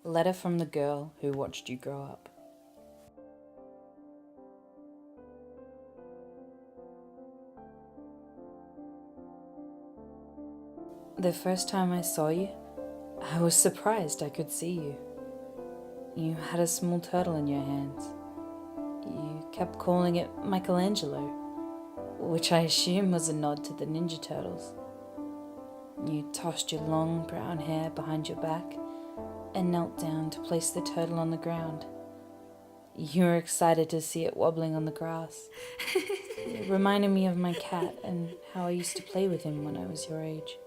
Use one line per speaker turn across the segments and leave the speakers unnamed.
Letter from the girl who watched you grow up. The first time I saw you, I was surprised I could see you. You had a small turtle in your hands. You kept calling it Michelangelo, which I assume was a nod to the Ninja Turtles. You tossed your long brown hair behind your back and knelt down to place the turtle on the ground. You were excited to see it wobbling on the grass. It reminded me of my cat and how I used to play with him when I was your age.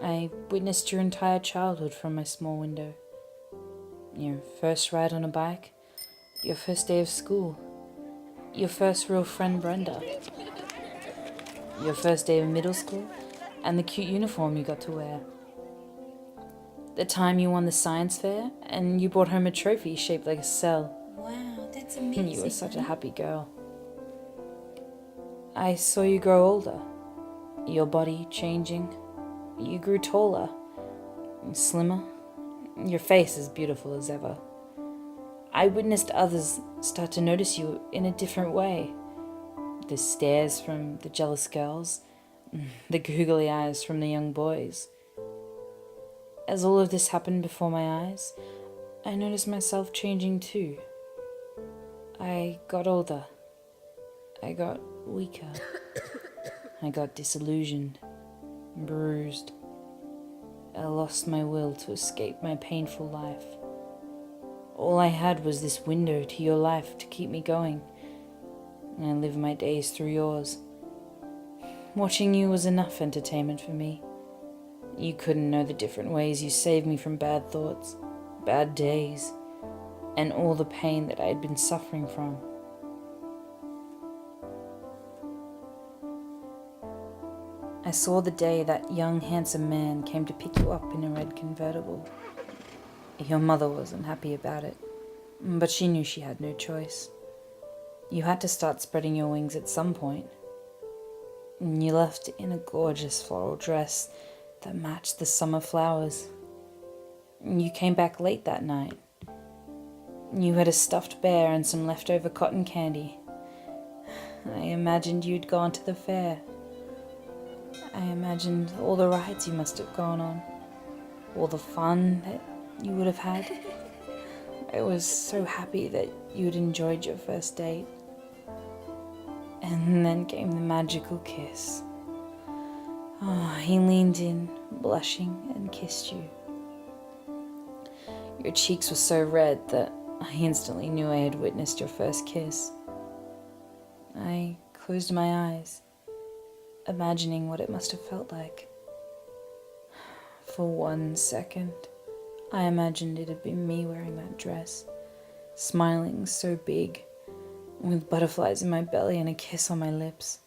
I witnessed your entire childhood from my small window. Your first ride on a bike, your first day of school, your first real friend Brenda, your first day of middle school, and the cute uniform you got to wear. The time you won the science fair and you brought home a trophy shaped like a cell.
Wow, that's amazing.
You were such a happy girl. I saw you grow older, your body changing. You grew taller, slimmer, your face as beautiful as ever. I witnessed others start to notice you in a different way. The stares from the jealous girls, the googly eyes from the young boys. As all of this happened before my eyes, I noticed myself changing too. I got older. I got weaker. I got disillusioned, bruised. I lost my will to escape my painful life. All I had was this window to your life to keep me going. And I lived my days through yours. Watching you was enough entertainment for me. You couldn't know the different ways you saved me from bad thoughts, bad days, and all the pain that I had been suffering from. I saw the day that young, handsome man came to pick you up in a red convertible. Your mother wasn't happy about it, but she knew she had no choice. You had to start spreading your wings at some point. You left in a gorgeous floral dress that matched the summer flowers. You came back late that night. You had a stuffed bear and some leftover cotton candy. I imagined you'd gone to the fair. I imagined all the rides you must have gone on, all the fun that you would have had. I was so happy that you'd enjoyed your first date. And then came the magical kiss. He leaned in, blushing, and kissed you. Your cheeks were so red that I instantly knew I had witnessed your first kiss. I closed my eyes, imagining what it must have felt like. For 1 second, I imagined it had been me wearing that dress, smiling so big, with butterflies in my belly and a kiss on my lips.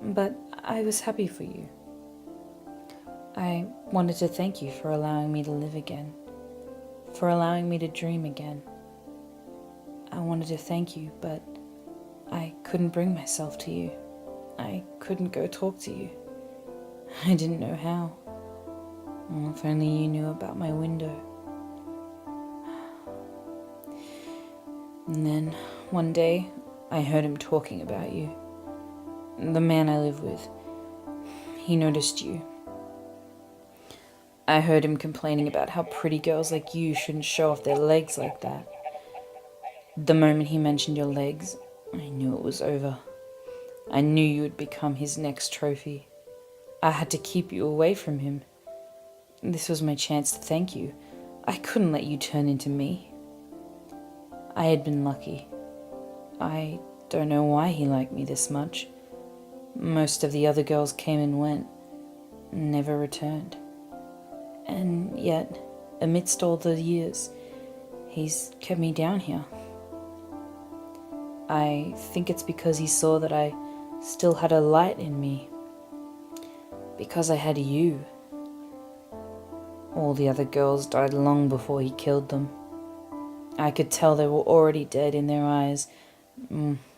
But I was happy for you. I wanted to thank you for allowing me to live again, for allowing me to dream again. I wanted to thank you, but I couldn't bring myself to you. I couldn't go talk to you. I didn't know how. Well, if only you knew about my window. And then, one day, I heard him talking about you. The man I live with. He noticed you. I heard him complaining about how pretty girls like you shouldn't show off their legs like that. The moment he mentioned your legs, I knew it was over. I knew you would become his next trophy. I had to keep you away from him. This was my chance to thank you. I couldn't let you turn into me. I had been lucky. I don't know why he liked me this much. Most of the other girls came and went, never returned. And yet, amidst all the years, he's kept me down here. I think it's because he saw that I still had a light in me. Because I had you. All the other girls died long before he killed them. I could tell they were already dead in their eyes,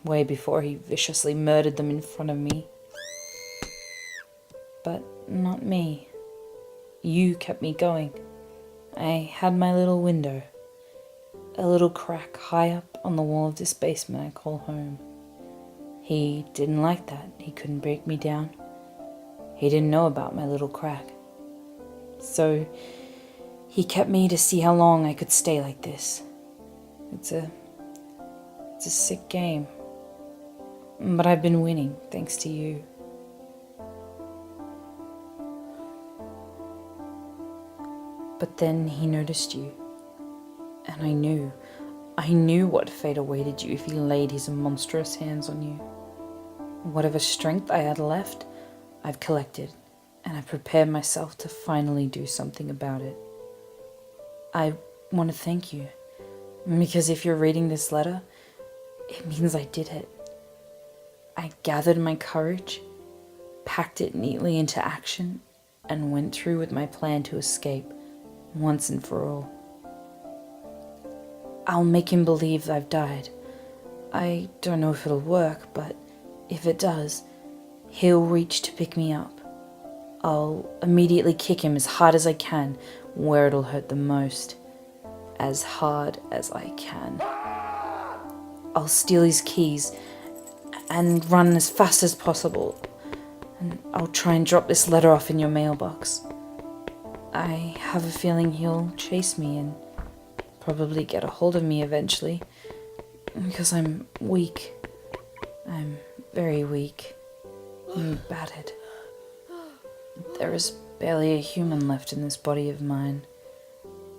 way before he viciously murdered them in front of me. But not me. You kept me going. I had my little window, a little crack high up on the wall of this basement I call home. He didn't like that. He couldn't break me down. He didn't know about my little crack. So he kept me to see how long I could stay like this. It's a sick game. But I've been winning, thanks to you. But then he noticed you. And I knew what fate awaited you if he laid his monstrous hands on you. Whatever strength I had left, I've collected, and I've prepared myself to finally do something about it. I want to thank you, because if you're reading this letter, it means I did it. I gathered my courage, packed it neatly into action, and went through with my plan to escape, once and for all. I'll make him believe I've died. I don't know if it'll work, but if it does, he'll reach to pick me up. I'll immediately kick him as hard as I can, where it'll hurt the most. As hard as I can. I'll steal his keys and run as fast as possible. And I'll try and drop this letter off in your mailbox. I have a feeling he'll chase me and probably get a hold of me eventually. Because I'm weak. I'm very weak. I'm battered. There is barely a human left in this body of mine.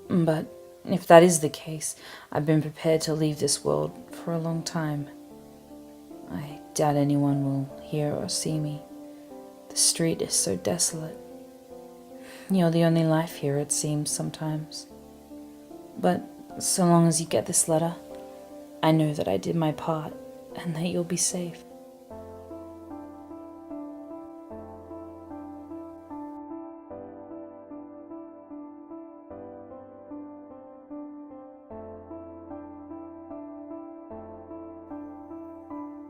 But if that is the case, I've been prepared to leave this world for a long time. I doubt anyone will hear or see me. The street is so desolate. You're the only life here, it seems sometimes. But so long as you get this letter, I know that I did my part and that you'll be safe.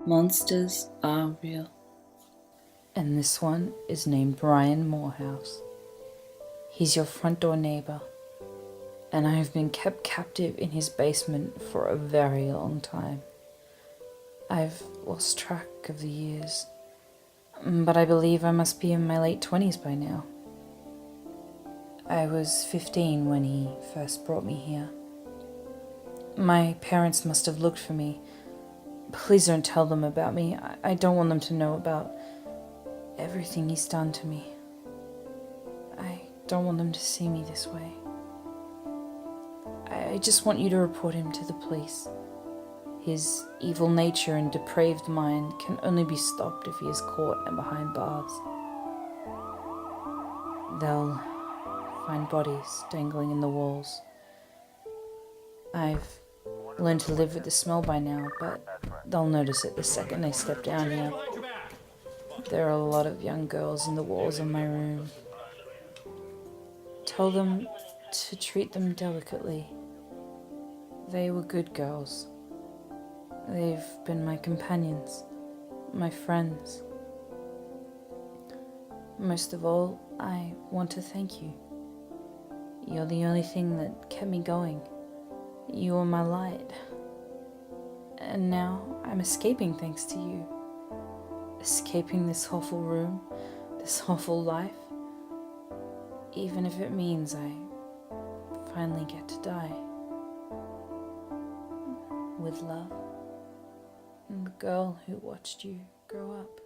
Monsters are real. And this one is named Brian Morehouse. He's your front door neighbor, and I have been kept captive in his basement for a very long time. I've lost track of the years, but I believe I must be in my late 20s by now. I was 15 when he first brought me here. My parents must have looked for me. Please don't tell them about me. I don't want them to know about everything he's done to me. I don't want them to see me this way. I just want you to report him to the police. His evil nature and depraved mind can only be stopped if he is caught and behind bars. They'll find bodies dangling in the walls. I've learned to live with the smell by now, but they'll notice it the second they step down here. There are a lot of young girls in the walls of my room. Tell them to treat them delicately. They were good girls. They've been my companions, my friends. Most of all, I want to thank you. You're the only thing that kept me going. You are my light. And now I'm escaping thanks to you. Escaping this awful room, this awful life. Even if it means I finally get to die. With love. And the girl who watched you grow up.